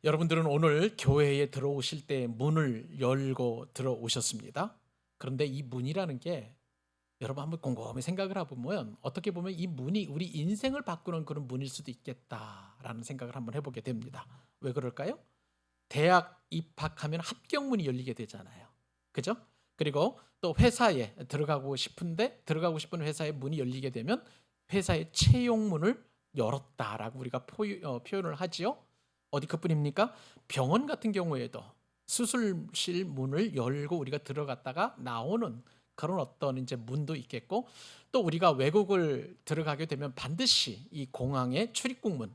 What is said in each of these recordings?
여러분들은 오늘 교회에 들어오실 때 문을 열고 들어오셨습니다. 그런데 이 문이라는 게 여러분 한번 곰곰이 생각을 해보면 어떻게 보면 이 문이 우리 인생을 바꾸는 그런 문일 수도 있겠다라는 생각을 한번 해보게 됩니다. 왜 그럴까요? 대학 입학하면 합격문이 열리게 되잖아요. 그죠? 그리고 또 회사에 들어가고 싶은 회사의 문이 열리게 되면 회사의 채용문을 열었다라고 우리가 표현을 하지요. 어디 그뿐입니까? 병원 같은 경우에도 수술실 문을 열고 우리가 들어갔다가 나오는 그런 어떤 이제 문도 있겠고, 또 우리가 외국을 들어가게 되면 반드시 이 공항의 출입국문,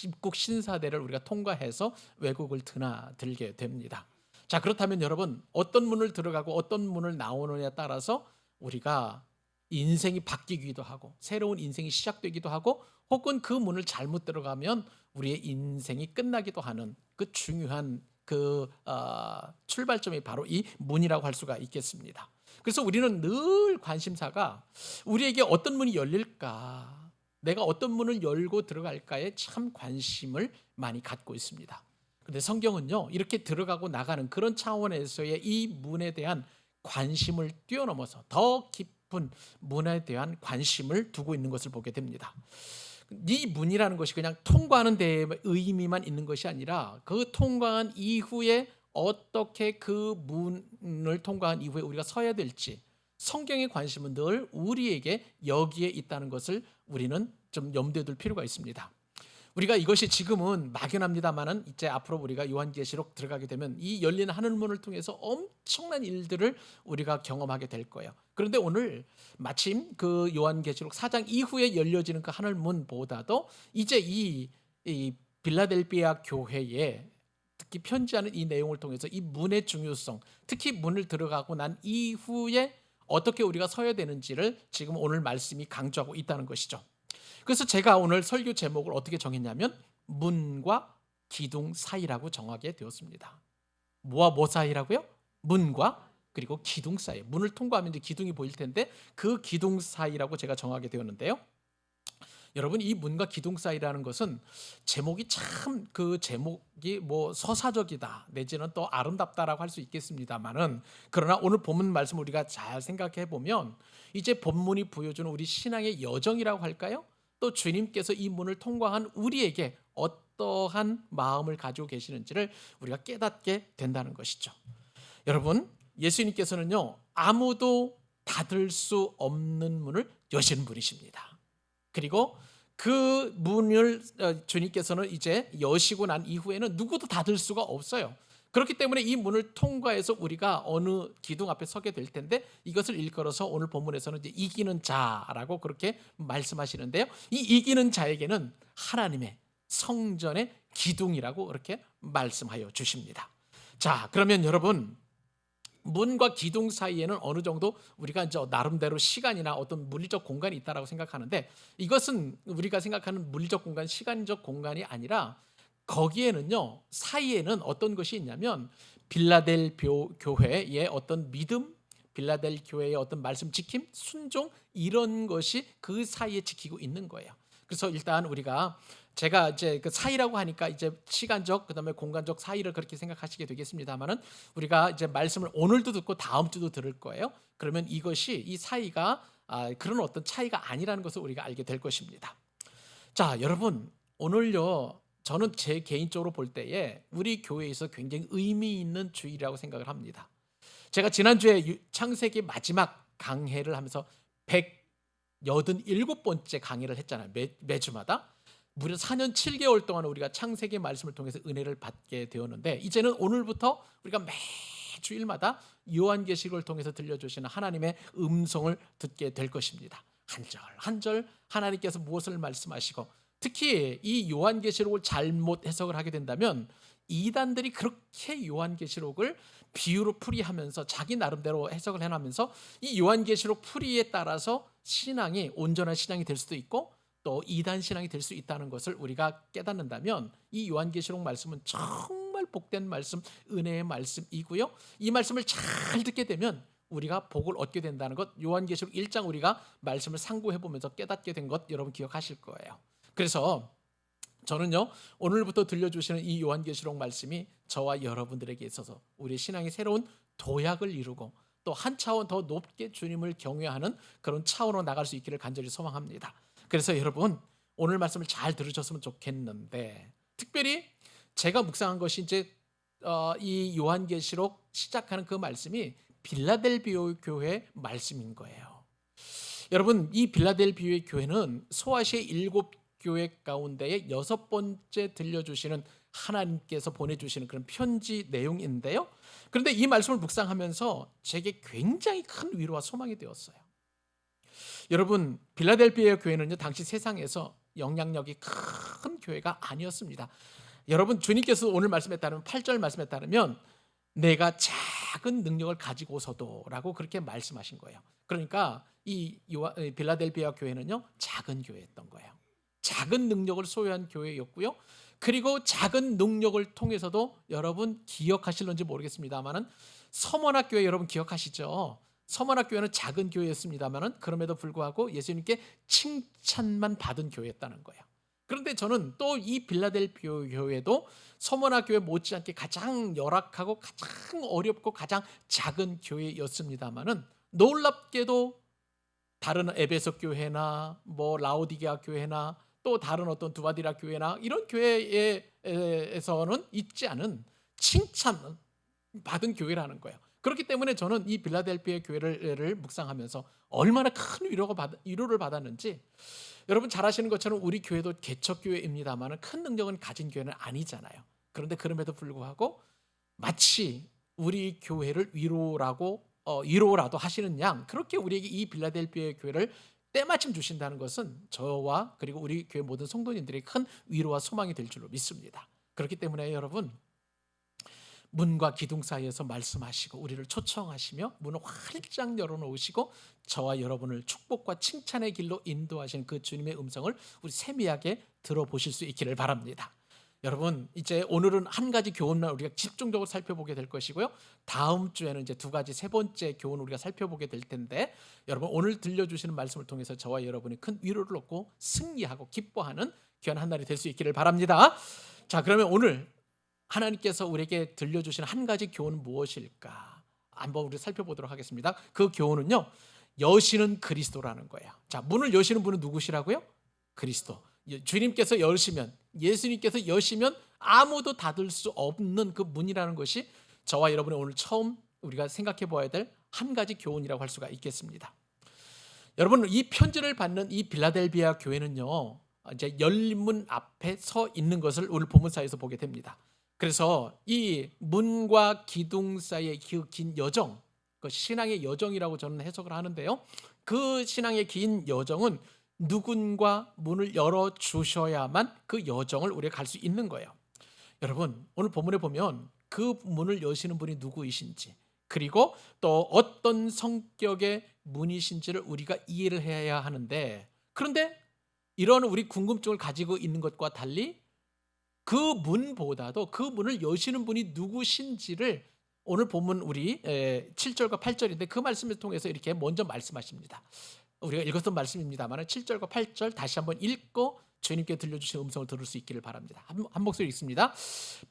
입국 신사대를 우리가 통과해서 외국을 드나들게 됩니다. 자, 그렇다면 여러분, 어떤 문을 들어가고 어떤 문을 나오느냐에 따라서 우리가 인생이 바뀌기도 하고 새로운 인생이 시작되기도 하고, 혹은 그 문을 잘못 들어가면 우리의 인생이 끝나기도 하는 그 중요한 출발점이 바로 이 문이라고 할 수가 있겠습니다. 그래서 우리는 늘 관심사가 우리에게 어떤 문이 열릴까, 내가 어떤 문을 열고 들어갈까에 참 관심을 많이 갖고 있습니다. 그런데 성경은요, 이렇게 들어가고 나가는 그런 차원에서의 이 문에 대한 관심을 뛰어넘어서 더 깊은 문에 대한 관심을 두고 있는 것을 보게 됩니다. 이 문이라는 것이 그냥 통과하는 데에 의미만 있는 것이 아니라, 그 통과한 이후에 어떻게 그 문을 통과한 이후에 우리가 서야 될지, 성경의 관심은 늘 우리에게 여기에 있다는 것을 우리는 좀 염두에 둘 필요가 있습니다. 우리가 이것이 지금은 막연합니다만은 이제 앞으로 우리가 요한계시록 들어가게 되면 이 열린 하늘문을 통해서 엄청난 일들을 우리가 경험하게 될 거예요. 그런데 오늘 마침 그 요한계시록 4장 이후에 열려지는 그 하늘문보다도 이제 이 빌라델비아 교회에 특히 편지하는 이 내용을 통해서 이 문의 중요성, 특히 문을 들어가고 난 이후에 어떻게 우리가 서야 되는지를 지금 오늘 말씀이 강조하고 있다는 것이죠. 그래서 제가 오늘 설교 제목을 어떻게 정했냐면 문과 기둥 사이라고 정하게 되었습니다. 뭐와 뭐 사이라고요? 문과 그리고 기둥 사이. 문을 통과하면 이제 기둥이 보일 텐데 그 기둥 사이라고 제가 정하게 되었는데요. 여러분, 이 문과 기둥 사이라는 것은 제목이 참 그 제목이 뭐 서사적이다 내지는 또 아름답다라고 할 수 있겠습니다만은, 그러나 오늘 본문 말씀 우리가 잘 생각해 보면 이제 본문이 보여주는 우리 신앙의 여정이라고 할까요? 또 주님께서 이 문을 통과한 우리에게 어떠한 마음을 가지고 계시는지를 우리가 깨닫게 된다는 것이죠. 여러분, 예수님께서는요, 아무도 닫을 수 없는 문을 여시는 분이십니다. 그리고 그 문을 주님께서는 이제 여시고 난 이후에는 누구도 닫을 수가 없어요. 그렇기 때문에 이 문을 통과해서 우리가 어느 기둥 앞에 서게 될 텐데, 이것을 일컬어서 오늘 본문에서는 이제 이기는 자라고 그렇게 말씀하시는데요. 이 이기는 자에게는 하나님의 성전의 기둥이라고 그렇게 말씀하여 주십니다. 자, 그러면 여러분, 문과 기둥 사이에는 어느 정도 우리가 이제 나름대로 시간이나 어떤 물리적 공간이 있다라고 생각하는데, 이것은 우리가 생각하는 물리적 공간, 시간적 공간이 아니라 거기에는요, 사이에는 어떤 것이 있냐면 빌라델 교회의 어떤 믿음, 빌라델 교회의 어떤 말씀 지킴, 순종, 이런 것이 그 사이에 지키고 있는 거예요. 그래서 일단 우리가, 제가 이제 그 사이라고 하니까 이제 시간적 그다음에 공간적 사이를 그렇게 생각하시게 되겠습니다만은, 우리가 이제 말씀을 오늘도 듣고 다음 주도 들을 거예요. 그러면 이것이 이 사이가 그런 어떤 차이가 아니라는 것을 우리가 알게 될 것입니다. 자, 여러분, 오늘요, 저는 제 개인적으로 볼 때에 우리 교회에서 굉장히 의미 있는 주일이라고 생각을 합니다. 제가 지난주에 창세기 마지막 강해를 하면서 187번째 강의를 했잖아요. 매주마다. 무려 4년 7개월 동안 우리가 창세기 말씀을 통해서 은혜를 받게 되었는데, 이제는 오늘부터 우리가 매주일마다 요한계시록을 통해서 들려주시는 하나님의 음성을 듣게 될 것입니다. 한 절 한 절 하나님께서 무엇을 말씀하시고, 특히 이 요한계시록을 잘못 해석을 하게 된다면 이단들이 그렇게 요한계시록을 비유로 풀이하면서 자기 나름대로 해석을 해나면서 이 요한계시록 풀이에 따라서 신앙이 온전한 신앙이 될 수도 있고 또 이단 신앙이 될 수 있다는 것을 우리가 깨닫는다면, 이 요한계시록 말씀은 정말 복된 말씀, 은혜의 말씀이고요. 이 말씀을 잘 듣게 되면 우리가 복을 얻게 된다는 것, 요한계시록 1장 우리가 말씀을 상고해 보면서 깨닫게 된 것 여러분 기억하실 거예요. 그래서 저는요, 오늘부터 들려주시는 이 요한계시록 말씀이 저와 여러분들에게 있어서 우리 신앙의 새로운 도약을 이루고 또 한 차원 더 높게 주님을 경외하는 그런 차원으로 나갈 수 있기를 간절히 소망합니다. 그래서 여러분, 오늘 말씀을 잘 들으셨으면 좋겠는데, 특별히 제가 묵상한 것이 이제 이 요한계시록 시작하는 그 말씀이 빌라델비오 교회 말씀인 거예요. 여러분, 이 빌라델비오의 교회는 소아시아의 7교회 가운데의 6번째 들려주시는 하나님께서 보내주시는 그런 편지 내용인데요. 그런데 이 말씀을 묵상하면서 제게 굉장히 큰 위로와 소망이 되었어요. 여러분, 빌라델비아 교회는요, 당시 세상에서 영향력이 큰 교회가 아니었습니다. 여러분, 주님께서 오늘 말씀에 따르면 8절 말씀에 따르면 내가 작은 능력을 가지고서도 라고 그렇게 말씀하신 거예요. 그러니까 이 빌라델비아 교회는요, 작은 교회였던 거예요. 작은 능력을 소유한 교회였고요. 그리고 작은 능력을 통해서도 여러분 기억하실런지 모르겠습니다만은 서머나 교회 여러분 기억하시죠? 서머나 교회는 작은 교회였습니다만은 그럼에도 불구하고 예수님께 칭찬만 받은 교회였다는 거예요. 그런데 저는 또 이 빌라델비아 교회도 서머나 교회 못지않게 가장 열악하고 가장 어렵고 가장 작은 교회였습니다만은 놀랍게도 다른 에베소 교회나 뭐 라오디게아 교회나 또 다른 어떤 두바디라 교회나 이런 교회에서는 있지 않은 칭찬 받은 교회라는 거예요. 그렇기 때문에 저는 이 빌라델비아 교회를 묵상하면서 얼마나 큰 위로를 받았는지, 여러분 잘 아시는 것처럼 우리 교회도 개척교회입니다만 큰 능력은 가진 교회는 아니잖아요. 그런데 그럼에도 불구하고 마치 우리 교회를 위로라도 하시는 양, 그렇게 우리에게 이 빌라델비아 교회를 때마침 주신다는 것은 저와 그리고 우리 교회 모든 성도님들에게 큰 위로와 소망이 될 줄로 믿습니다. 그렇기 때문에 여러분, 문과 기둥 사이에서 말씀하시고 우리를 초청하시며 문을 활짝 열어놓으시고 저와 여러분을 축복과 칭찬의 길로 인도하시는 그 주님의 음성을 우리 세미하게 들어보실 수 있기를 바랍니다. 여러분, 이제 오늘은 한 가지 교훈만 우리가 집중적으로 살펴보게 될 것이고요. 다음 주에는 이제 두 가지, 세 번째 교훈 우리가 살펴보게 될 텐데, 여러분 오늘 들려주시는 말씀을 통해서 저와 여러분이 큰 위로를 얻고 승리하고 기뻐하는 귀한 한 날이 될 수 있기를 바랍니다. 자, 그러면 오늘 하나님께서 우리에게 들려주시는 한 가지 교훈은 무엇일까? 한번 우리 살펴보도록 하겠습니다. 그 교훈은요, 여시는 그리스도라는 거예요. 자, 문을 여시는 분은 누구시라고요? 그리스도. 주님께서 여시면, 예수님께서 여시면 아무도 닫을 수 없는 그 문이라는 것이 저와 여러분의 오늘 처음 우리가 생각해 보아야 될 한 가지 교훈이라고 할 수가 있겠습니다. 여러분, 이 편지를 받는 이 빌라델비아 교회는요, 이제 열린 문 앞에 서 있는 것을 오늘 본문사에서 보게 됩니다. 그래서 이 문과 기둥 사이의 그 긴 여정, 그 신앙의 여정이라고 저는 해석을 하는데요. 그 신앙의 긴 여정은 누군가 문을 열어주셔야만 그 여정을 우리가 갈 수 있는 거예요. 여러분, 오늘 본문에 보면 그 문을 여시는 분이 누구이신지, 그리고 또 어떤 성격의 문이신지를 우리가 이해를 해야 하는데, 그런데 이런 우리 궁금증을 가지고 있는 것과 달리 그 문보다도 그 문을 여시는 분이 누구신지를 오늘 본문 우리 7절과 8절인데 그 말씀을 통해서 이렇게 먼저 말씀하십니다. 우리가 읽었던 말씀입니다만 7절과 8절 다시 한번 읽고 주님께 들려주신 음성을 들을 수 있기를 바랍니다. 한 목소리 읽습니다.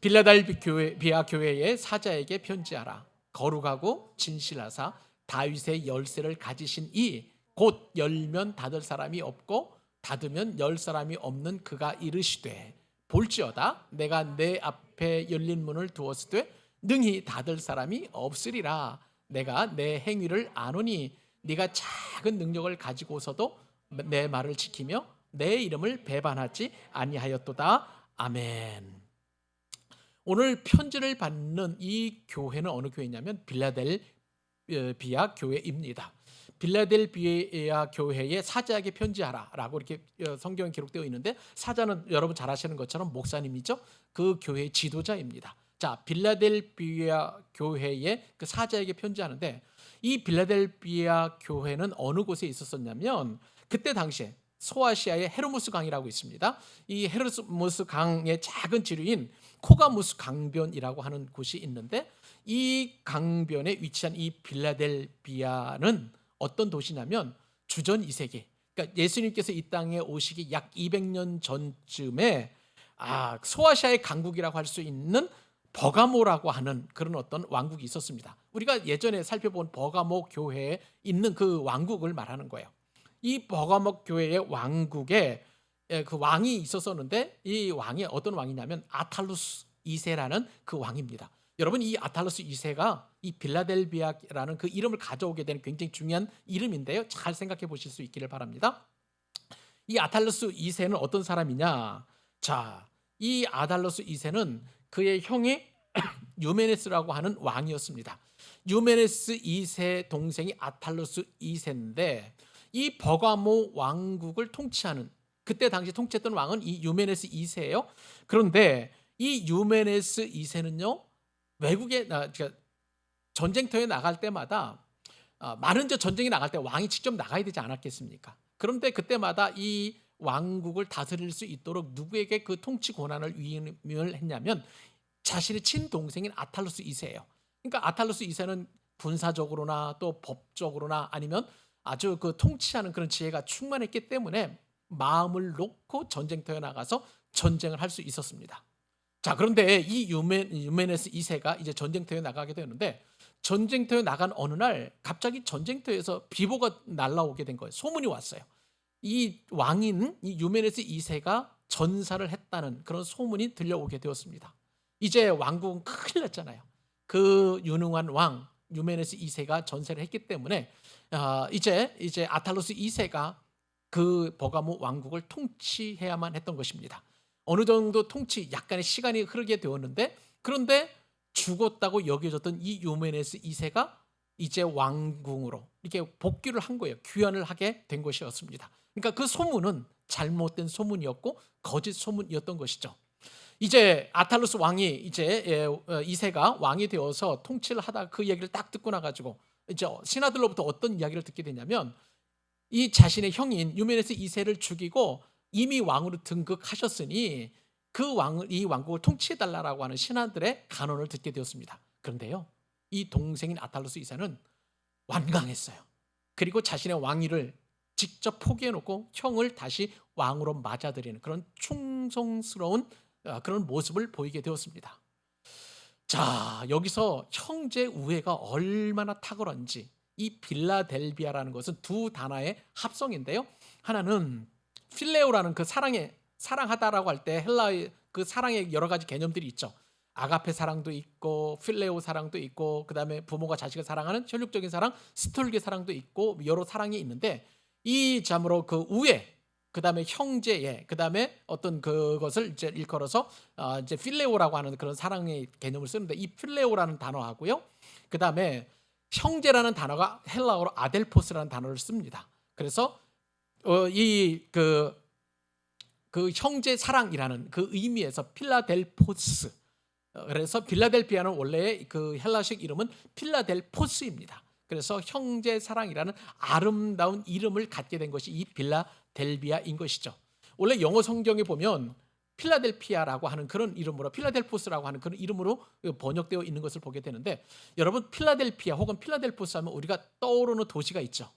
빌라델비아 교회의 사자에게 편지하라. 거룩하고 진실하사 다윗의 열쇠를 가지신 이 곧 열면 닫을 사람이 없고 닫으면 열 사람이 없는 그가 이르시되 볼지어다 내가 내 앞에 열린 문을 두었으되 능히 닫을 사람이 없으리라. 내가 내 행위를 아노니 네가 작은 능력을 가지고서도 내 말을 지키며 내 이름을 배반하지 아니하였도다. 아멘. 오늘 편지를 받는 이 교회는 어느 교회냐면 빌라델비아 교회입니다. 빌라델비아 교회의 사자에게 편지하라 라고 이렇게 성경에 기록되어 있는데, 사자는 여러분 잘 아시는 것처럼 목사님이죠. 그 교회의 지도자입니다. 자, 빌라델비아 교회의 그 사자에게 편지하는데, 이 빌라델비아 교회는 어느 곳에 있었었냐면 그때 당시에 소아시아의 헤르모스 강이라고 있습니다. 이 헤르모스 강의 작은 지류인 코가무스 강변이라고 하는 곳이 있는데, 이 강변에 위치한 이 빌라델비아는 어떤 도시냐면 주전 2세기, 그러니까 예수님께서 이 땅에 오시기 약 200년 전쯤에 소아시아의 강국이라고 할 수 있는 버가모라고 하는 그런 어떤 왕국이 있었습니다. 우리가 예전에 살펴본 버가모 교회에 있는 그 왕국을 말하는 거예요. 이 버가모 교회의 왕국에 그 왕이 있었었는데, 이 왕이 어떤 왕이냐면 아탈루스 2세라는 그 왕입니다. 여러분, 이 아탈루스 2세가 이 빌라델비아라는 그 이름을 가져오게 되는 굉장히 중요한 이름인데요. 잘 생각해 보실 수 있기를 바랍니다. 이 아탈루스 2세는 어떤 사람이냐? 자, 이 아달로스 2세는 그의 형이 유메네스라고 하는 왕이었습니다. 유메네스 2세 동생이 아탈루스 2세인데, 이 버가모 왕국을 통치하는, 그때 당시 통치했던 왕은 이 유메네스 2세예요. 그런데 이 유메네스 2세는요, 외국에 그러니까 전쟁터에 나갈 때마다 많은 전쟁이 나갈 때 왕이 직접 나가야 되지 않았겠습니까? 그런데 그때마다 이 왕국을 다스릴 수 있도록 누구에게 그 통치 권한을 위임을 했냐면 자신의 친동생인 아탈루스 2세예요. 그러니까 아탈루스 2세는 군사적으로나 또 법적으로나 아니면 아주 그 통치하는 그런 지혜가 충만했기 때문에 마음을 놓고 전쟁터에 나가서 전쟁을 할 수 있었습니다. 자, 그런데 이 유메네스 2세가 이제 전쟁터에 나가게 되는데, 전쟁터에 나간 어느 날 갑자기 전쟁터에서 비보가 날라오게 된 거예요. 소문이 왔어요. 이 왕인 이 유메네스 2세가 전사를 했다는 그런 소문이 들려오게 되었습니다. 이제 왕국은 큰일 났잖아요. 그 유능한 왕 유메네스 2세가 전세를 했기 때문에 이제 아탈루스 2세가 그 버가모 왕국을 통치해야만 했던 것입니다. 어느 정도 통치 약간의 시간이 흐르게 되었는데, 그런데 죽었다고 여겨졌던 이 유메네스 2세가 이제 왕궁으로 이렇게 복귀를 한 거예요. 귀환을 하게 된 것이었습니다. 그러니까 그 소문은 잘못된 소문이었고 거짓 소문이었던 것이죠. 이제 아탈루스 왕이 이제 2세가 왕이 되어서 통치를 하다 그 얘기를 딱 듣고 나가지고 이제 신하들로부터 어떤 이야기를 듣게 되냐면, 이 자신의 형인 유메네스 2세를 죽이고 이미 왕으로 등극하셨으니 이 왕국을 통치해달라고 하는 신하들의 간언을 듣게 되었습니다. 그런데요, 이 동생인 아탈루스 2세는 완강했어요. 그리고 자신의 왕위를 직접 포기해놓고 형을 다시 왕으로 맞아들이는 그런 충성스러운 그런 모습을 보이게 되었습니다. 자, 여기서 형제 우애가 얼마나 탁월한지, 이 빌라델비아라는 것은 두 단어의 합성인데요. 하나는 필레오라는 그 사랑하다라고 할 때 헬라의 그 사랑의 여러 가지 개념들이 있죠. 아가페 사랑도 있고 필레오 사랑도 있고, 그다음에 부모가 자식을 사랑하는 혈육적인 사랑, 스톨게 사랑도 있고, 여러 사랑이 있는데, 이 참으로 그 우애, 그다음에 형제의, 그다음에 어떤 그것을 이제 일컬어서 이제 필레오라고 하는 그런 사랑의 개념을 쓰는데, 이 필레오라는 단어하고요, 그다음에 형제라는 단어가 헬라어로 아델포스라는 단어를 씁니다. 그래서 그 형제 사랑이라는 그 의미에서 필라델포스, 그래서 빌라델비아는 원래 그 헬라식 이름은 필라델포스입니다. 그래서 형제 사랑이라는 아름다운 이름을 갖게 된 것이 이 빌라델비아인 것이죠. 원래 영어 성경에 보면 필라델피아라고 하는 그런 이름으로, 필라델포스라고 하는 그런 이름으로 번역되어 있는 것을 보게 되는데, 여러분, 필라델피아 혹은 필라델포스 하면 우리가 떠오르는 도시가 있죠.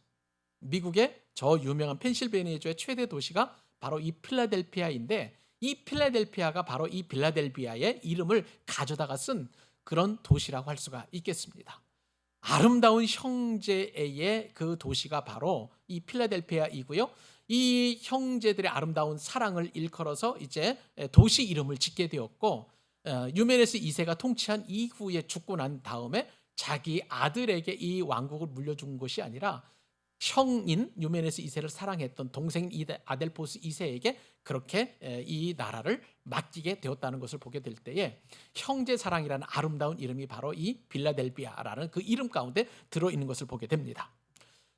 미국의 저 유명한 펜실베니아주의 최대 도시가 바로 이 필라델피아인데, 이 필라델피아가 바로 이 빌라델비아의 이름을 가져다가 쓴 그런 도시라고 할 수가 있겠습니다. 아름다운 형제의 그 도시가 바로 이 필라델피아이고요. 이 형제들의 아름다운 사랑을 일컬어서 이제 도시 이름을 짓게 되었고, 유메네스 2세가 통치한 이후에 죽고 난 다음에 자기 아들에게 이 왕국을 물려준 것이 아니라 형인 유메네스 2세를 사랑했던 동생인 아델포스 2세에게 그렇게 이 나라를 맡기게 되었다는 것을 보게 될 때에, 형제 사랑이라는 아름다운 이름이 바로 이 빌라델비아라는 그 이름 가운데 들어있는 것을 보게 됩니다.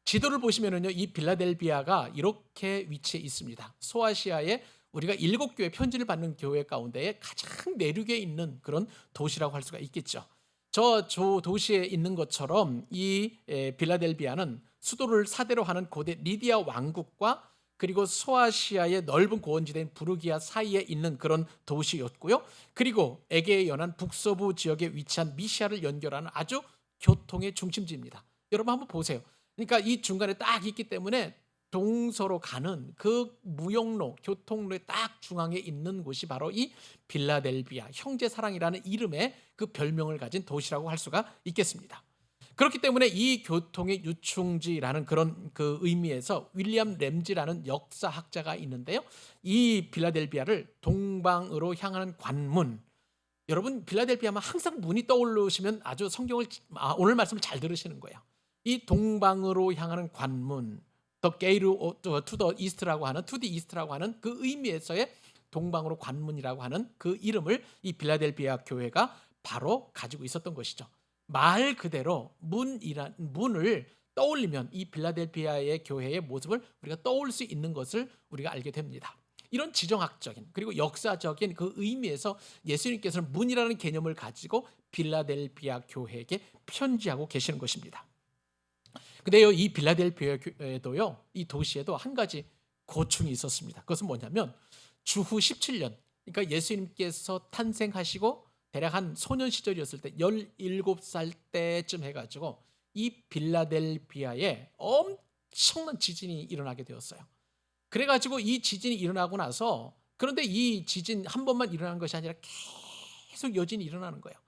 지도를 보시면은요, 이 빌라델비아가 이렇게 위치해 있습니다. 소아시아에 우리가 7교회 편지를 받는 교회 가운데에 가장 내륙에 있는 그런 도시라고 할 수가 있겠죠. 저 도시에 있는 것처럼 이 빌라델비아는 수도를 사대로 하는 고대 리디아 왕국과 그리고 소아시아의 넓은 고원지대인 부르기아 사이에 있는 그런 도시였고요. 그리고 에게의 연안 북서부 지역에 위치한 미시아를 연결하는 아주 교통의 중심지입니다. 여러분 한번 보세요. 그러니까 이 중간에 딱 있기 때문에 동서로 가는 그 무역로, 교통로의 딱 중앙에 있는 곳이 바로 이 빌라델비아, 형제 사랑이라는 이름의 그 별명을 가진 도시라고 할 수가 있겠습니다. 그렇기 때문에 이 교통의 유충지라는 그런 그 의미에서 윌리엄 램지라는 역사학자가 있는데요. 이 빌라델비아를 동방으로 향하는 관문, 여러분 빌라델비아만 항상 문이 떠오르시면 아주 성경을 오늘 말씀을 잘 들으시는 거예요. 이 동방으로 향하는 관문, The Gate to the East라고 하는, to the East라고 하는 그 의미에서의 동방으로 관문이라고 하는 그 이름을 이 빌라델비아 교회가 바로 가지고 있었던 것이죠. 말 그대로 문을 떠올리면 이 빌라델비아의 교회의 모습을 우리가 떠올릴 수 있는 것을 우리가 알게 됩니다. 이런 지정학적인 그리고 역사적인 그 의미에서 예수님께서는 문이라는 개념을 가지고 빌라델비아 교회에게 편지하고 계시는 것입니다. 근데요, 이 빌라델비아에도요, 이 도시에도 한 가지 고충이 있었습니다. 그것은 뭐냐면 주후 17년, 그러니까 예수님께서 탄생하시고 대략 한 소년 시절이었을 때 17살 때쯤 해가지고 이 빌라델비아에 엄청난 지진이 일어나게 되었어요. 그래가지고 이 지진이 일어나고 나서, 그런데 이 지진 한 번만 일어나는 것이 아니라 계속 여진이 일어나는 거예요.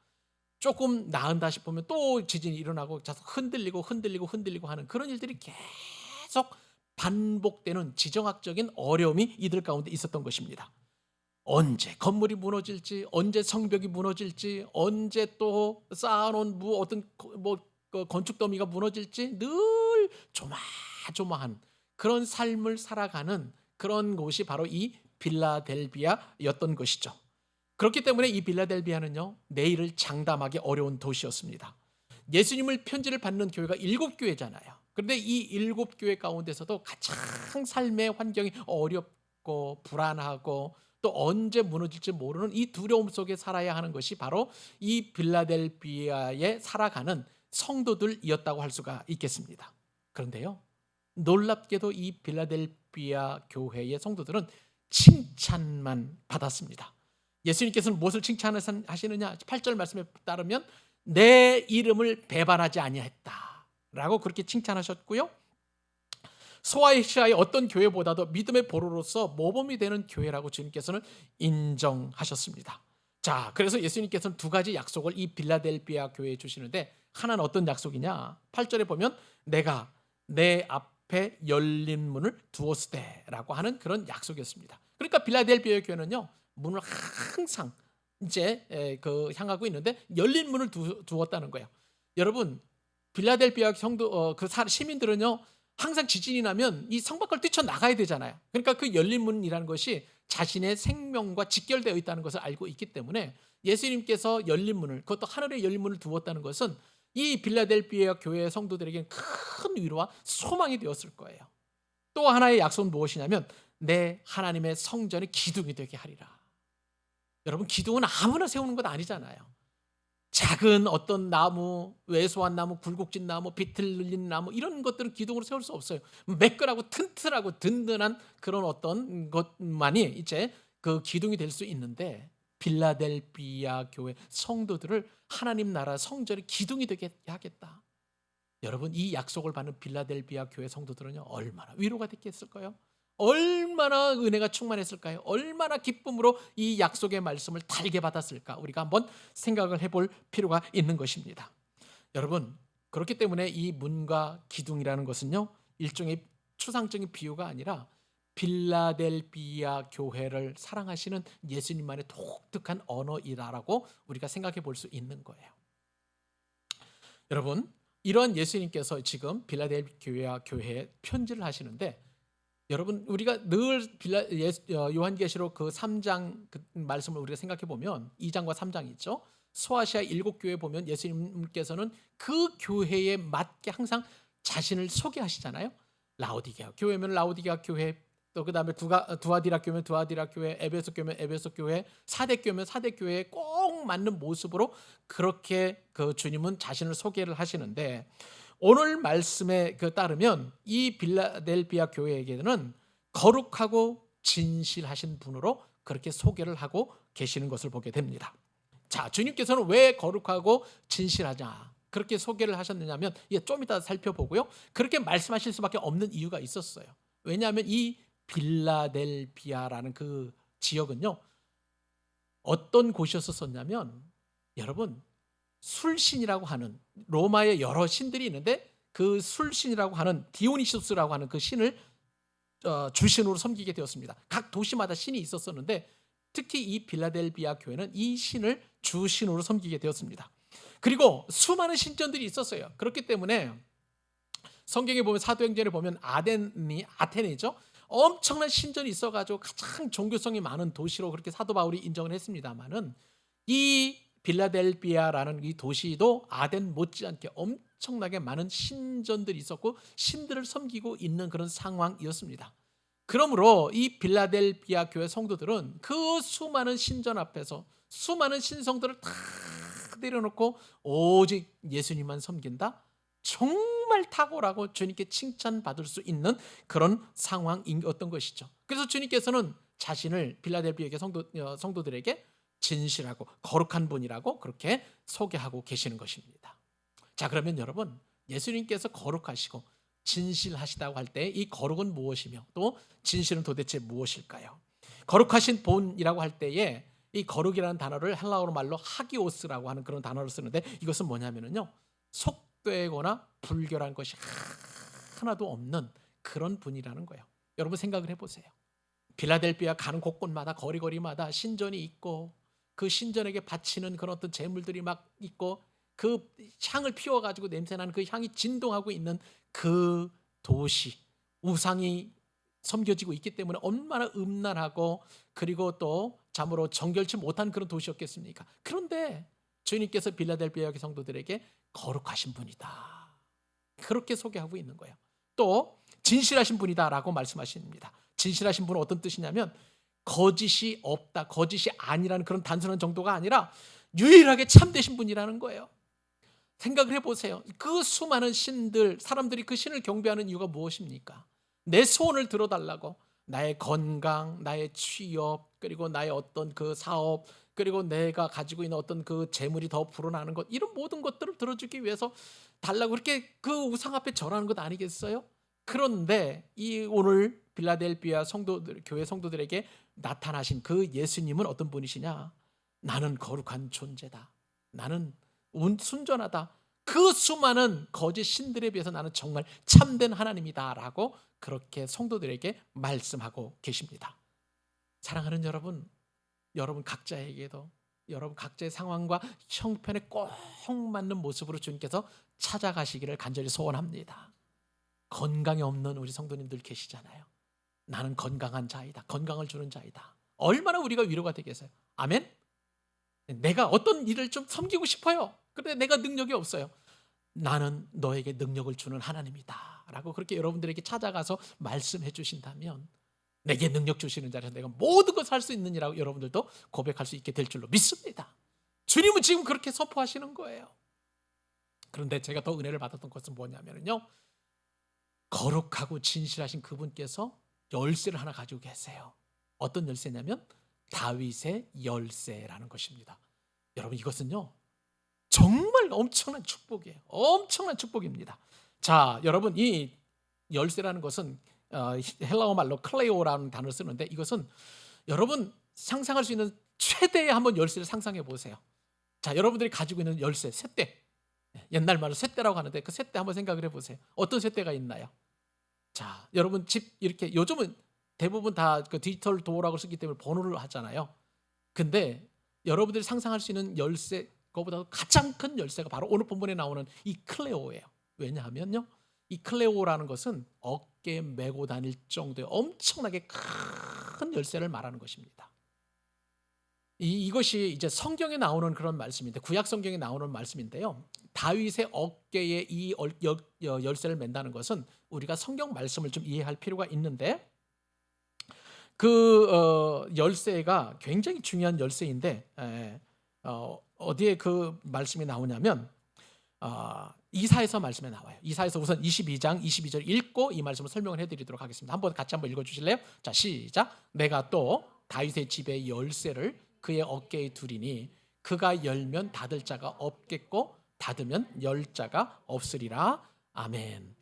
조금 나은다 싶으면 또 지진이 일어나고 흔들리고 하는 그런 일들이 계속 반복되는 지정학적인 어려움이 이들 가운데 있었던 것입니다. 언제 건물이 무너질지, 언제 성벽이 무너질지, 언제 또 쌓아놓은 어떤 건축 더미가 무너질지 늘 조마조마한 그런 삶을 살아가는 그런 곳이 바로 이 빌라델비아였던 것이죠. 그렇기 때문에 이 빌라델비아는요, 내일을 장담하기 어려운 도시였습니다. 예수님을 편지를 받는 교회가 7교회잖아요. 그런데 이 7교회 가운데서도 가장 삶의 환경이 어렵고 불안하고 또 언제 무너질지 모르는 이 두려움 속에 살아야 하는 것이 바로 이 빌라델비아에 살아가는 성도들이었다고 할 수가 있겠습니다. 그런데요, 놀랍게도 이 빌라델비아 교회의 성도들은 칭찬만 받았습니다. 예수님께서는 무엇을 칭찬하시느냐? 8절 말씀에 따르면 내 이름을 배반하지 아니했다라고 그렇게 칭찬하셨고요. 소아시아의 어떤 교회보다도 믿음의 보루로서 모범이 되는 교회라고 주님께서는 인정하셨습니다. 자, 그래서 예수님께서는 두 가지 약속을 이 빌라델비아 교회에 주시는데, 하나는 어떤 약속이냐? 8절에 보면 내가 내 앞에 열린 문을 두었으되라고 하는 그런 약속이었습니다. 그러니까 빌라델비아 교회는요, 문을 항상 이제 향하고 있는데 열린 문을 두었다는 거예요. 여러분, 빌라델비아 성도 그 시민들은요, 항상 지진이 나면 이 성 밖을 뛰쳐나가야 되잖아요. 그러니까 그 열린 문이라는 것이 자신의 생명과 직결되어 있다는 것을 알고 있기 때문에 예수님께서 열린 문을, 그것도 하늘에 열린 문을 두었다는 것은 이 빌라델비아 교회 성도들에게는 큰 위로와 소망이 되었을 거예요. 또 하나의 약속은 무엇이냐면 내 하나님의 성전이 기둥이 되게 하리라. 여러분, 기둥은 아무나 세우는 것 아니잖아요. 작은 어떤 나무, 왜소한 나무, 굴곡진 나무, 비틀린 나무, 이런 것들은 기둥으로 세울 수 없어요. 매끈하고 튼튼하고 든든한 그런 어떤 것만이 이제 그 기둥이 될 수 있는데, 빌라델비아 교회 성도들을 하나님 나라 성전의 기둥이 되게 하겠다. 여러분, 이 약속을 받는 빌라델비아 교회 성도들은요, 얼마나 위로가 됐겠을까요? 얼마나 은혜가 충만했을까요? 얼마나 기쁨으로 이 약속의 말씀을 달게 받았을까? 우리가 한번 생각을 해볼 필요가 있는 것입니다. 여러분, 그렇기 때문에 이 문과 기둥이라는 것은요, 일종의 추상적인 비유가 아니라 빌라델비아 교회를 사랑하시는 예수님만의 독특한 언어이라고 우리가 생각해 볼 수 있는 거예요. 여러분, 이런 예수님께서 지금 빌라델비아 교회에 편지를 하시는데, 여러분, 우리가 늘 요한계시록 그 3장 그 말씀을 우리가 생각해 보면 2장과 3장이 있죠. 소아시아 7교회 보면 예수님께서는 그 교회에 맞게 항상 자신을 소개하시잖아요. 라오디게아 교회면 라오디게아 교회, 또 그다음에 두아디라 교회면 두아디라 교회, 에베소 교회면 에베소 교회, 사대 교회면 사대 교회에 꼭 맞는 모습으로 그렇게 그 주님은 자신을 소개를 하시는데, 오늘 말씀에 따르면 이 빌라델비아 교회에게는 거룩하고 진실하신 분으로 그렇게 소개를 하고 계시는 것을 보게 됩니다. 자, 주님께서는 왜 거룩하고 진실하냐 그렇게 소개를 하셨느냐면, 좀 이따 살펴보고요. 그렇게 말씀하실 수밖에 없는 이유가 있었어요. 왜냐하면 이 빌라델비아라는 그 지역은요, 어떤 곳이었었냐면, 여러분, 술신이라고 하는, 로마의 여러 신들이 있는데 그 술신이라고 하는 디오니시스라고 하는 그 신을 주신으로 섬기게 되었습니다. 각 도시마다 신이 있었었는데 특히 이 빌라델비아 교회는 이 신을 주신으로 섬기게 되었습니다. 그리고 수많은 신전들이 있었어요. 그렇기 때문에 성경에 보면, 사도행전에 보면 아테네죠, 엄청난 신전이 있어가지고 가장 종교성이 많은 도시로 그렇게 사도 바울이 인정을 했습니다만은, 이 빌라델비아라는 이 도시도 아덴 못지않게 엄청나게 많은 신전들이 있었고 신들을 섬기고 있는 그런 상황이었습니다. 그러므로 이 빌라델비아 교회 성도들은 그 수많은 신전 앞에서 수많은 신성들을 다 내려놓고 오직 예수님만 섬긴다, 정말 탁월하고 주님께 칭찬받을 수 있는 그런 상황이었던 것이죠. 그래서 주님께서는 자신을 빌라델비아 성도들에게 진실하고 거룩한 분이라고 그렇게 소개하고 계시는 것입니다. 자, 그러면 여러분, 예수님께서 거룩하시고 진실하시다고 할 때 이 거룩은 무엇이며 또 진실은 도대체 무엇일까요? 거룩하신 본이라고 할 때에 이 거룩이라는 단어를 헬라어 말로 하기오스라고 하는 그런 단어를 쓰는데, 이것은 뭐냐면요, 속되거나 불결한 것이 하나도 없는 그런 분이라는 거예요. 여러분 생각을 해보세요. 빌라델비아 가는 곳곳마다 거리거리마다 신전이 있고 그 신전에게 바치는 그런 어떤 제물들이 막 있고 그 향을 피워가지고 냄새나는 그 향이 진동하고 있는 그 도시, 우상이 섬겨지고 있기 때문에 얼마나 음란하고 그리고 또 참으로 정결치 못한 그런 도시였겠습니까? 그런데 주님께서 빌라델비아 성도들에게 거룩하신 분이다, 그렇게 소개하고 있는 거예요. 또 진실하신 분이다라고 말씀하십니다. 진실하신 분은 어떤 뜻이냐면 거짓이 없다, 거짓이 아니라는 그런 단순한 정도가 아니라 유일하게 참되신 분이라는 거예요. 생각을 해보세요. 그 수많은 신들, 사람들이 그 신을 경배하는 이유가 무엇입니까? 내 소원을 들어달라고, 나의 건강, 나의 취업, 그리고 나의 어떤 그 사업, 그리고 내가 가지고 있는 어떤 그 재물이 더 불어나는 것, 이런 모든 것들을 들어주기 위해서 달라고 그렇게 그 우상 앞에 절하는 것 아니겠어요? 그런데 이 오늘 빌라델비아 교회 성도들에게 나타나신 그 예수님은 어떤 분이시냐? 나는 거룩한 존재다, 나는 순전하다, 그 수많은 거짓 신들에 비해서 나는 정말 참된 하나님이다 라고 그렇게 성도들에게 말씀하고 계십니다. 사랑하는 여러분, 여러분 각자에게도 여러분 각자의 상황과 형편에 꼭 맞는 모습으로 주님께서 찾아가시기를 간절히 소원합니다. 건강이 없는 우리 성도님들 계시잖아요. 나는 건강한 자이다, 건강을 주는 자이다. 얼마나 우리가 위로가 되겠어요? 아멘? 내가 어떤 일을 좀 섬기고 싶어요. 그런데 내가 능력이 없어요. 나는 너에게 능력을 주는 하나님이다 라고 그렇게 여러분들에게 찾아가서 말씀해 주신다면, 내게 능력 주시는 자리에서 내가 모든 것을 할 수 있느니라고 여러분들도 고백할 수 있게 될 줄로 믿습니다. 주님은 지금 그렇게 선포하시는 거예요. 그런데 제가 더 은혜를 받았던 것은 뭐냐면요, 거룩하고 진실하신 그분께서 열쇠를 하나 가지고 계세요. 어떤 열쇠냐면 다윗의 열쇠라는 것입니다. 여러분, 이것은요 정말 엄청난 축복이에요. 엄청난 축복입니다. 자, 여러분, 이 열쇠라는 것은 헬라어 말로 클레오라는 단어를 쓰는데, 이것은 여러분 상상할 수 있는 최대의 한번 열쇠를 상상해 보세요. 자, 여러분들이 가지고 있는 열쇠, 쇳대, 옛날 말로 쇳대라고 하는데 그 쇳대 한번 생각을 해보세요. 어떤 쇳대가 있나요? 자, 여러분 집 이렇게 요즘은 대부분 다 그 디지털 도어라고 쓰기 때문에 번호를 하잖아요. 근데 여러분들이 상상할 수 있는 열쇠, 그거보다 가장 큰 열쇠가 바로 오늘 본문에 나오는 이 클레오예요. 왜냐하면요, 이 클레오라는 것은 어깨에 메고 다닐 정도의 엄청나게 큰 열쇠를 말하는 것입니다. 이것이 이제 성경에 나오는 그런 말씀인데, 구약 성경에 나오는 말씀인데요, 다윗의 어깨에 이 열쇠를 맨다는 것은 우리가 성경 말씀을 좀 이해할 필요가 있는데, 그 열쇠가 굉장히 중요한 열쇠인데, 어디에 그 말씀이 나오냐면 이사에서 말씀에 나와요. 이사에서 우선 22장 22절 읽고 이 말씀을 설명을 해드리도록 하겠습니다. 한번 같이 한번 읽어주실래요? 자, 시작. 내가 또 다윗의 집의 열쇠를 그의 어깨에 두리니 그가 열면 닫을 자가 없겠고 닫으면 열 자가 없으리라. 아멘.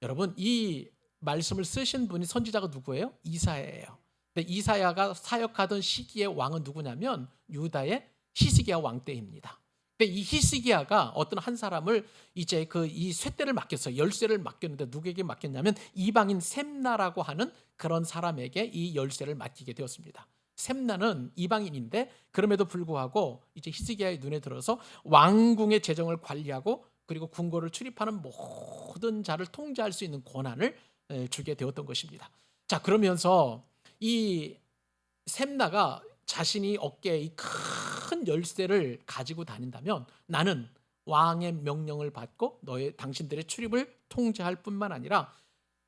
여러분, 이 말씀을 쓰신 분이 선지자가 누구예요? 이사야예요. 근데 이사야가 사역하던 시기의 왕은 누구냐면 유다의 히스기야 왕 때입니다. 근데 이 히스기야가 어떤 한 사람을 이제 이 쇠대를 맡겼어요. 열쇠를 맡겼는데 누구에게 맡겼냐면 이방인 셈나라고 하는 그런 사람에게 이 열쇠를 맡기게 되었습니다. 셈나는 이방인인데 그럼에도 불구하고 이제 히스기야의 눈에 들어서 왕궁의 재정을 관리하고 그리고 궁궐을 출입하는 모든 자를 통제할 수 있는 권한을 주게 되었던 것입니다. 자, 그러면서 이 셈나가 자신이 어깨에 이 큰 열쇠를 가지고 다닌다면 나는 왕의 명령을 받고 당신들의 출입을 통제할 뿐만 아니라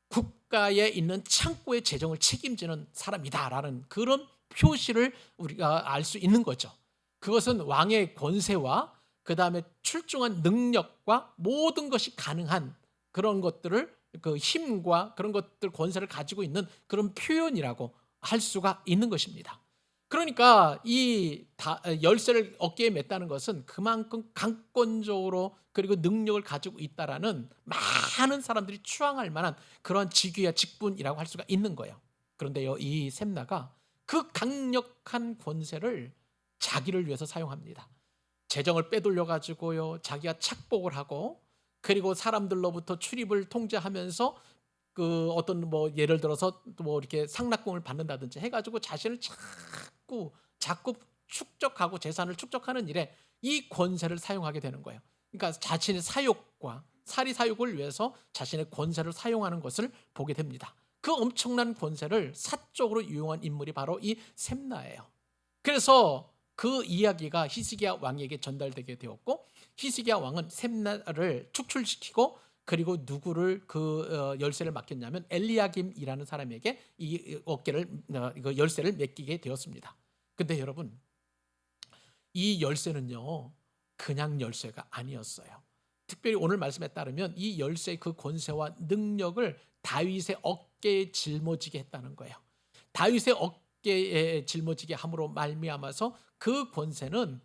국가에 있는 창고의 재정을 책임지는 사람이다라는 그런 표시를 우리가 알 수 있는 거죠. 그것은 왕의 권세와 그 다음에 출중한 능력과 모든 것이 가능한 그런 것들을 그 힘과 그런 것들 권세를 가지고 있는 그런 표현이라고 할 수가 있는 것입니다. 그러니까 이 열쇠를 어깨에 맸다는 것은 그만큼 강권적으로 그리고 능력을 가지고 있다라는 많은 사람들이 추앙할 만한 그런 직위와 직분이라고 할 수가 있는 거예요. 그런데요, 이 셈나가 그 강력한 권세를 자기를 위해서 사용합니다. 재정을 빼돌려 가지고요, 자기가 착복을 하고 그리고 사람들로부터 출입을 통제하면서 그 어떤 예를 들어서 이렇게 상납금을 받는다든지 해가지고 자신을 자꾸 축적하고 재산을 축적하는 일에 이 권세를 사용하게 되는 거예요. 그러니까 자신의 사욕과 사리 사욕을 위해서 자신의 권세를 사용하는 것을 보게 됩니다. 그 엄청난 권세를 사적으로 이용한 인물이 바로 이 셈나예요. 그래서 그 이야기가 히스기야 왕에게 전달되게 되었고 히스기야 왕은 셈나를 축출시키고 그리고 누구를 열쇠를 맡겼냐면 엘리야김이라는 사람에게 이 열쇠를 맡기게 되었습니다. 근데 여러분, 이 열쇠는요 그냥 열쇠가 아니었어요. 특별히 오늘 말씀에 따르면 이 열쇠의 그 권세와 능력을 다윗의 어깨에 짊어지게 했다는 거예요. 다윗의 어깨에 짊어지게 함으로 말미암아서 그 권세는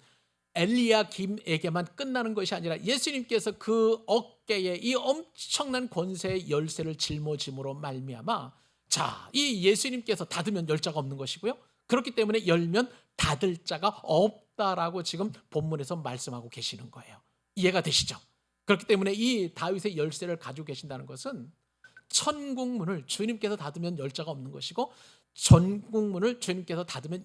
엘리야김에게만 끝나는 것이 아니라 예수님께서 그 어깨에 이 엄청난 권세의 열쇠를 짊어짐으로 말미암아 이 예수님께서 닫으면 열 자가 없는 것이고요. 그렇기 때문에 열면 닫을 자가 없다라고 지금 본문에서 말씀하고 계시는 거예요. 이해가 되시죠? 그렇기 때문에 이 다윗의 열쇠를 가지고 계신다는 것은 천국 문을 주님께서 닫으면 열 자가 없는 것이고 전국 문을 주님께서 닫으면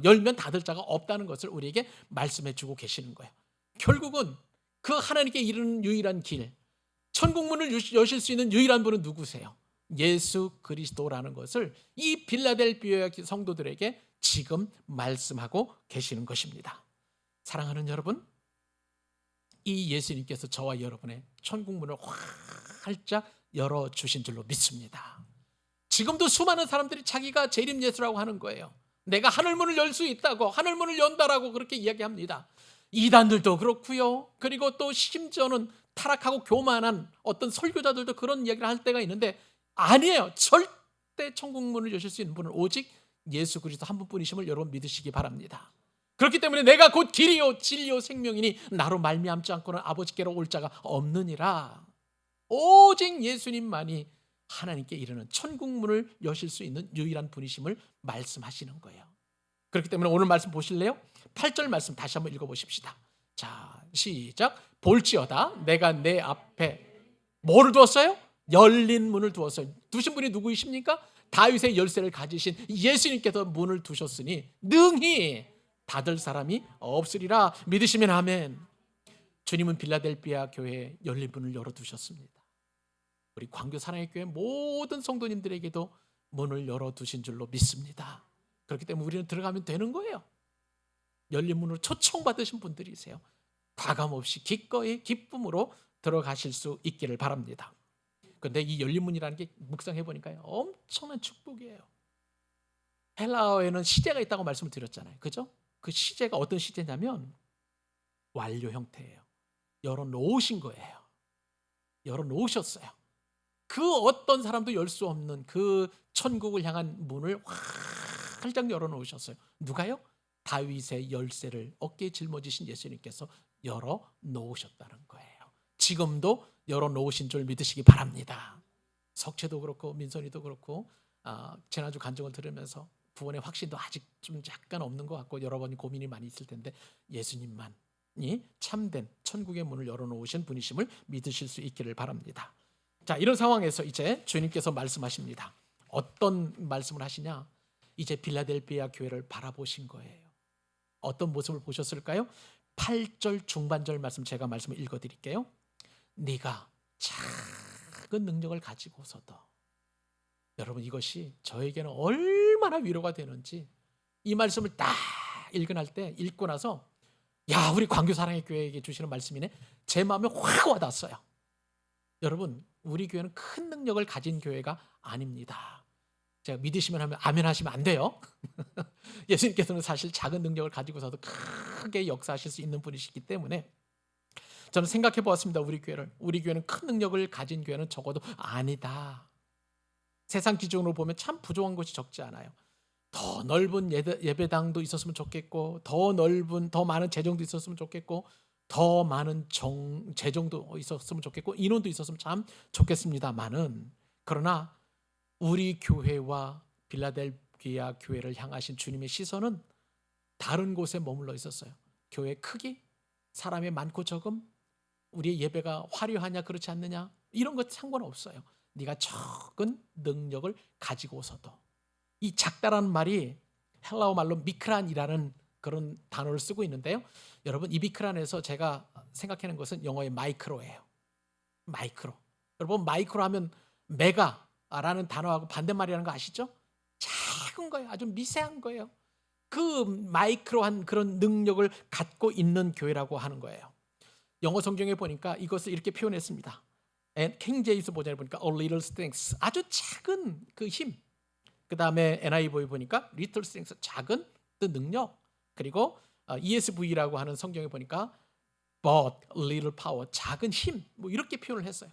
열면 닫을 자가 없다는 것을 우리에게 말씀해 주고 계시는 거예요. 결국은 그 하나님께 이르는 유일한 길, 천국 문을 여실 수 있는 유일한 분은 누구세요? 예수 그리스도라는 것을 이 빌라델비아 성도들에게 지금 말씀하고 계시는 것입니다. 사랑하는 여러분, 이 예수님께서 저와 여러분의 천국 문을 활짝 열어주신 줄로 믿습니다. 지금도 수많은 사람들이 자기가 재림 예수라고 하는 거예요. 내가 하늘문을 열 수 있다고, 하늘문을 연다라고 그렇게 이야기합니다. 이단들도 그렇고요. 그리고 또 심지어는 타락하고 교만한 어떤 설교자들도 그런 이야기를 할 때가 있는데 아니에요. 절대 천국문을 여실 수 있는 분은 오직 예수 그리스도 한 분뿐이심을 여러분 믿으시기 바랍니다. 그렇기 때문에 내가 곧 길이요 진리요 생명이니 나로 말미암지 않고는 아버지께로 올 자가 없느니라. 오직 예수님만이 하나님께 이르는 천국문을 여실 수 있는 유일한 분이심을 말씀하시는 거예요. 그렇기 때문에 오늘 말씀 보실래요? 8절 말씀 다시 한번 읽어보십시다. 자, 시작. 볼지어다 내가 내 앞에 뭐를 두었어요? 열린 문을 두었어요. 두신 분이 누구이십니까? 다윗의 열쇠를 가지신 예수님께서 문을 두셨으니 능히 닫을 사람이 없으리라. 믿으시면 아멘. 주님은 빌라델비아 교회에 열린 문을 열어두셨습니다. 우리 광교 사랑의 교회 모든 성도님들에게도 문을 열어두신 줄로 믿습니다. 그렇기 때문에 우리는 들어가면 되는 거예요. 열린 문으로 초청받으신 분들이세요. 과감없이 기꺼이 기쁨으로 들어가실 수 있기를 바랍니다. 그런데 이 열린 문이라는 게 묵상해 보니까요 엄청난 축복이에요. 헬라어에는 시제가 있다고 말씀을 드렸잖아요. 그죠? 그 시제가 어떤 시제냐면 완료 형태예요. 열어놓으신 거예요. 열어놓으셨어요. 그 어떤 사람도 열 수 없는 그 천국을 향한 문을 활짝 열어놓으셨어요. 누가요? 다윗의 열쇠를 어깨에 짊어지신 예수님께서 열어놓으셨다는 거예요. 지금도 열어놓으신 줄 믿으시기 바랍니다. 석채도 그렇고 민선이도 그렇고 지난주 간증을 들으면서 구원의 확신도 아직 좀 약간 없는 것 같고 여러 번 고민이 많이 있을 텐데 예수님만이 참된 천국의 문을 열어놓으신 분이심을 믿으실 수 있기를 바랍니다. 자, 이런 상황에서 이제 주님께서 말씀하십니다. 어떤 말씀을 하시냐? 이제 빌라델비아 교회를 바라보신 거예요. 어떤 모습을 보셨을까요? 8절 중반절 말씀 제가 말씀을 읽어드릴게요. 네가 작은 능력을 가지고서도, 여러분 이것이 저에게는 얼마나 위로가 되는지 이 말씀을 딱 읽고 나서 야, 우리 광교사랑의 교회에게 주시는 말씀이네, 제 마음에 확 와닿았어요. 여러분, 우리 교회는 큰 능력을 가진 교회가 아닙니다. 제가 믿으시면 하면 아멘 하시면 안 돼요. 예수님께서는 사실 작은 능력을 가지고서도 크게 역사하실 수 있는 분이시기 때문에 저는 생각해 보았습니다. 우리 교회는 큰 능력을 가진 교회는 적어도 아니다. 세상 기준으로 보면 참 부족한 것이 적지 않아요. 더 넓은 예배당도 있었으면 좋겠고, 더 많은 재정도 있었으면 좋겠고, 더 많은 재정도 있었으면 좋겠고, 인원도 있었으면 참 좋겠습니다만은, 그러나 우리 교회와 빌라델비아 교회를 향하신 주님의 시선은 다른 곳에 머물러 있었어요. 교회 크기, 사람의 많고 적음, 우리의 예배가 화려하냐 그렇지 않느냐, 이런 것 상관없어요. 네가 적은 능력을 가지고서도. 이 작다라는 말이 헬라어 말로 미크란이라는 그런 단어를 쓰고 있는데요. 여러분, 이 미크란에서 제가 생각하는 것은 영어의 마이크로예요. 마이크로. 여러분, 마이크로 하면 메가라는 단어하고 반대말이라는 거 아시죠? 작은 거예요. 아주 미세한 거예요. 그 마이크로한 그런 능력을 갖고 있는 교회라고 하는 거예요. 영어 성경에 보니까 이것을 이렇게 표현했습니다. 킹 제임스 버전에 보니까 a little strength, 아주 작은 그 힘. 그 다음에 NIV 보니까 little strength, 작은 그 능력. 그리고 ESV라고 하는 성경에 보니까 but little power, 작은 힘. 뭐 이렇게 표현을 했어요.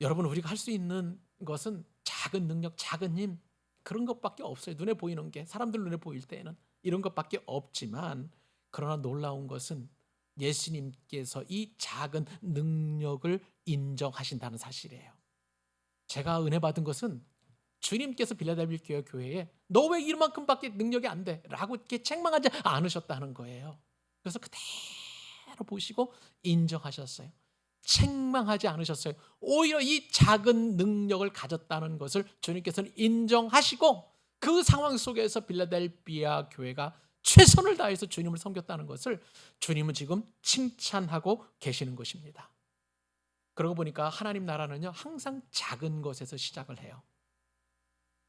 여러분, 우리가 할 수 있는 것은 작은 능력, 작은 힘, 그런 것밖에 없어요. 눈에 보이는 게, 사람들 눈에 보일 때는 이런 것밖에 없지만, 그러나 놀라운 것은 예수님께서 이 작은 능력을 인정하신다는 사실이에요. 제가 은혜 받은 것은 주님께서 빌라델비아 교회에 너 왜 이만큼밖에 능력이 안 돼? 라고 이렇게 책망하지 않으셨다는 거예요. 그래서 그대로 보시고 인정하셨어요. 책망하지 않으셨어요. 오히려 이 작은 능력을 가졌다는 것을 주님께서는 인정하시고, 그 상황 속에서 빌라델비아 교회가 최선을 다해서 주님을 섬겼다는 것을 주님은 지금 칭찬하고 계시는 것입니다. 그러고 보니까 하나님 나라는요, 항상 작은 것에서 시작을 해요.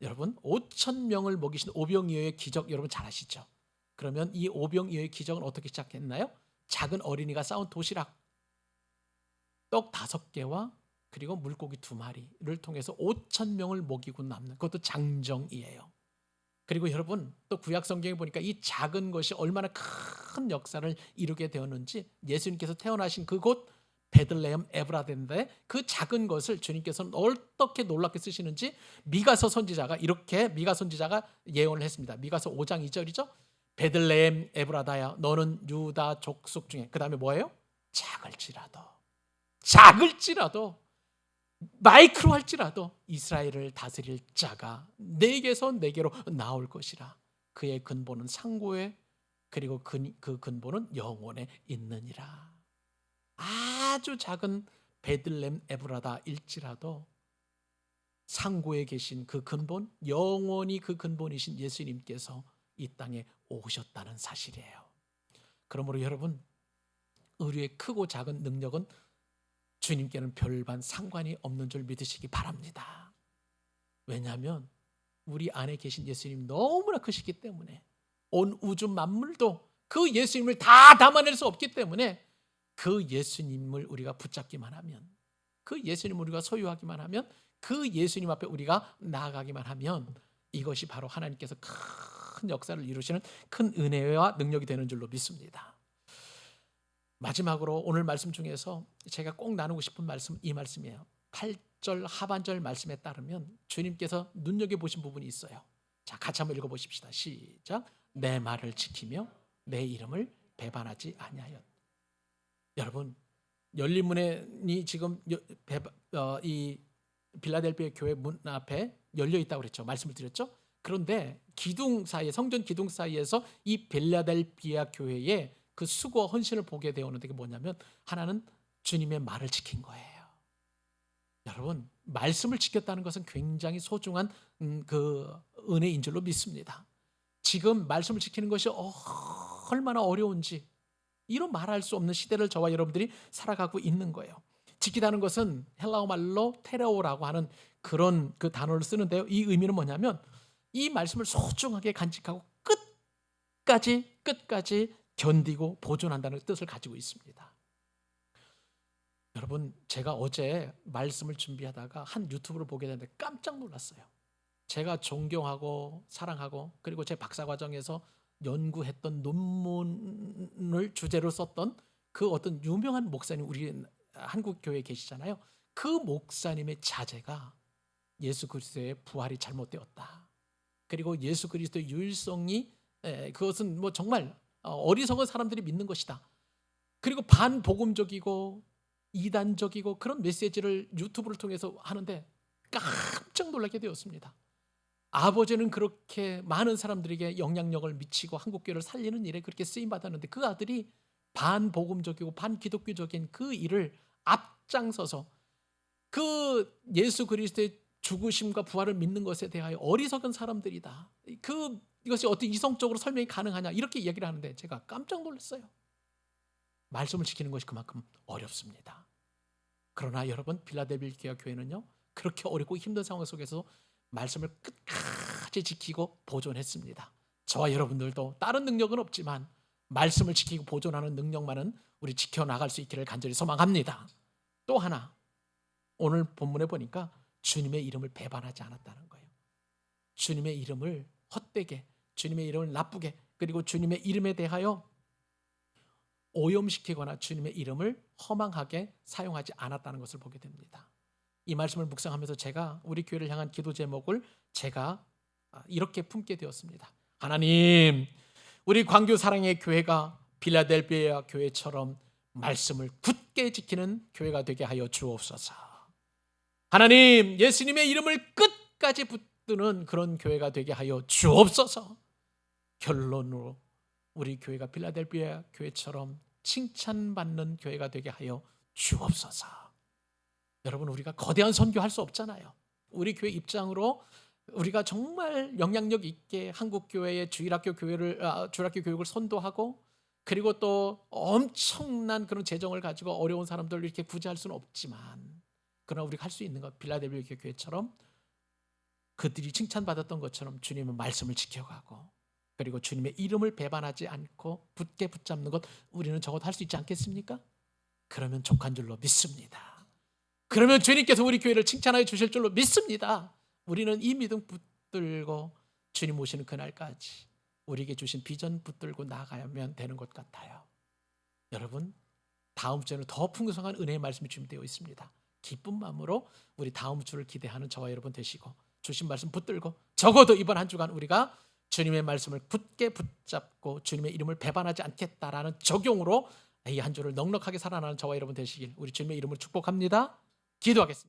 여러분, 5,000명을 먹이신 오병이어의 기적 여러분 잘 아시죠? 그러면 이 오병이어의 기적은 어떻게 시작했나요? 작은 어린이가 싸운 도시락 떡 5개와 그리고 물고기 2마리를 통해서 5,000명을 먹이고 남는, 그것도 장정이에요. 그리고 여러분, 또 구약 성경에 보니까 이 작은 것이 얼마나 큰 역사를 이루게 되었는지, 예수님께서 태어나신 그곳 베들레헴 에브라데인데 그 작은 것을 주님께서는 어떻게 놀랍게 쓰시는지 미가서 선지자가 예언을 했습니다. 미가서 5장 2절이죠. 베들레헴 에브라다야, 너는 유다 족속 중에, 그 다음에 뭐예요? 작을지라도 마이크로 할지라도 이스라엘을 다스릴 자가 내게서 내게로 나올 것이라. 그의 근본은 상고에, 그리고 그 근본은 영원에 있느니라. 아주 작은 베들레헴 에브라다일지라도 상고에 계신 그 근본, 영원히 그 근본이신 예수님께서 이 땅에 오셨다는 사실이에요. 그러므로 여러분, 우리의 크고 작은 능력은 주님께는 별반 상관이 없는 줄 믿으시기 바랍니다. 왜냐하면 우리 안에 계신 예수님 너무나 크시기 때문에, 온 우주 만물도 그 예수님을 다 담아낼 수 없기 때문에, 그 예수님을 우리가 붙잡기만 하면, 그 예수님을 우리가 소유하기만 하면, 그 예수님 앞에 우리가 나아가기만 하면, 이것이 바로 하나님께서 큰 역사를 이루시는 큰 은혜와 능력이 되는 줄로 믿습니다. 마지막으로 오늘 말씀 중에서 제가 꼭 나누고 싶은 말씀, 이 말씀이에요. 8절 하반절 말씀에 따르면 주님께서 눈여겨보신 부분이 있어요. 자, 같이 한번 읽어보십시다. 시작. 내 말을 지키며 내 이름을 배반하지 아니하였. 여러분, 열린문이 지금 이 빌라델피아 교회 문 앞에 열려 있다고 그랬죠. 말씀을 드렸죠. 그런데 기둥 사이에, 성전 기둥 사이에서 이 빌라델피아 교회의 그 수고와 헌신을 보게 되었는데, 그게 뭐냐면 하나는 주님의 말을 지킨 거예요. 여러분, 말씀을 지켰다는 것은 굉장히 소중한 그 은혜인 줄로 믿습니다. 지금 말씀을 지키는 것이 얼마나 어려운지, 이런 말할 수 없는 시대를 저와 여러분들이 살아가고 있는 거예요. 지키다는 것은 헬라어 말로 테레오라고 하는 그런 그 단어를 쓰는데요. 이 의미는 뭐냐면 이 말씀을 소중하게 간직하고 끝까지 견디고 보존한다는 뜻을 가지고 있습니다. 여러분, 제가 어제 말씀을 준비하다가 한 유튜브를 보게 됐는데 깜짝 놀랐어요. 제가 존경하고 사랑하고 그리고 제 박사과정에서 연구했던 논문을 주제로 썼던 그 어떤 유명한 목사님, 우리 한국 교회에 계시잖아요. 그 목사님의 자제가 예수 그리스도의 부활이 잘못되었다. 그리고 예수 그리스도의 유일성이 그것은 뭐 정말 어리석은 사람들이 믿는 것이다. 그리고 반복음적이고 이단적이고 그런 메시지를 유튜브를 통해서 하는데 깜짝 놀라게 되었습니다. 아버지는 그렇게 많은 사람들에게 영향력을 미치고 한국교회를 살리는 일에 그렇게 쓰임받았는데 그 아들이 반복음적이고 반기독교적인 그 일을 앞장서서 그 예수 그리스도의 죽으심과 부활을 믿는 것에 대하여 어리석은 사람들이다. 이것이 어떻게 이성적으로 설명이 가능하냐, 이렇게 이야기를 하는데 제가 깜짝 놀랐어요. 말씀을 지키는 것이 그만큼 어렵습니다. 그러나 여러분, 빌라델피아 교회는요, 그렇게 어렵고 힘든 상황 속에서 말씀을 끝까지 지키고 보존했습니다. 저와 여러분들도 다른 능력은 없지만 말씀을 지키고 보존하는 능력만은 우리 지켜나갈 수 있기를 간절히 소망합니다. 또 하나, 오늘 본문에 보니까 주님의 이름을 배반하지 않았다는 거예요. 주님의 이름을 헛되게, 주님의 이름을 나쁘게, 그리고 주님의 이름에 대하여 오염시키거나 주님의 이름을 허망하게 사용하지 않았다는 것을 보게 됩니다. 이 말씀을 묵상하면서 제가 우리 교회를 향한 기도 제목을 제가 이렇게 품게 되었습니다. 하나님, 우리 광교 사랑의 교회가 빌라델피아 교회처럼 말씀을 굳게 지키는 교회가 되게 하여 주옵소서. 하나님, 예수님의 이름을 끝까지 붙드는 그런 교회가 되게 하여 주옵소서. 결론으로 우리 교회가 빌라델피아 교회처럼 칭찬받는 교회가 되게 하여 주옵소서. 여러분, 우리가 거대한 선교할 수 없잖아요. 우리 교회 입장으로 우리가 정말 영향력 있게 한국 교회의 주일학교 교육을 선도하고 그리고 또 엄청난 그런 재정을 가지고 어려운 사람들을 이렇게 구제할 수는 없지만, 그러나 우리가 할 수 있는 것, 빌라델피아 교회처럼 그들이 칭찬받았던 것처럼 주님의 말씀을 지켜가고 그리고 주님의 이름을 배반하지 않고 굳게 붙잡는 것, 우리는 적어도 할 수 있지 않겠습니까? 그러면 족한 줄로 믿습니다. 그러면 주님께서 우리 교회를 칭찬하여 주실 줄로 믿습니다. 우리는 이 믿음 붙들고 주님 오시는 그날까지 우리에게 주신 비전 붙들고 나가면 되는 것 같아요. 여러분, 다음 주에는 더 풍성한 은혜의 말씀이 준비되어 있습니다. 기쁜 마음으로 우리 다음 주를 기대하는 저와 여러분 되시고, 주신 말씀 붙들고 적어도 이번 한 주간 우리가 주님의 말씀을 굳게 붙잡고 주님의 이름을 배반하지 않겠다라는 적용으로 이 한 주를 넉넉하게 살아나는 저와 여러분 되시길 우리 주님의 이름으로 축복합니다. 기도하겠습니다.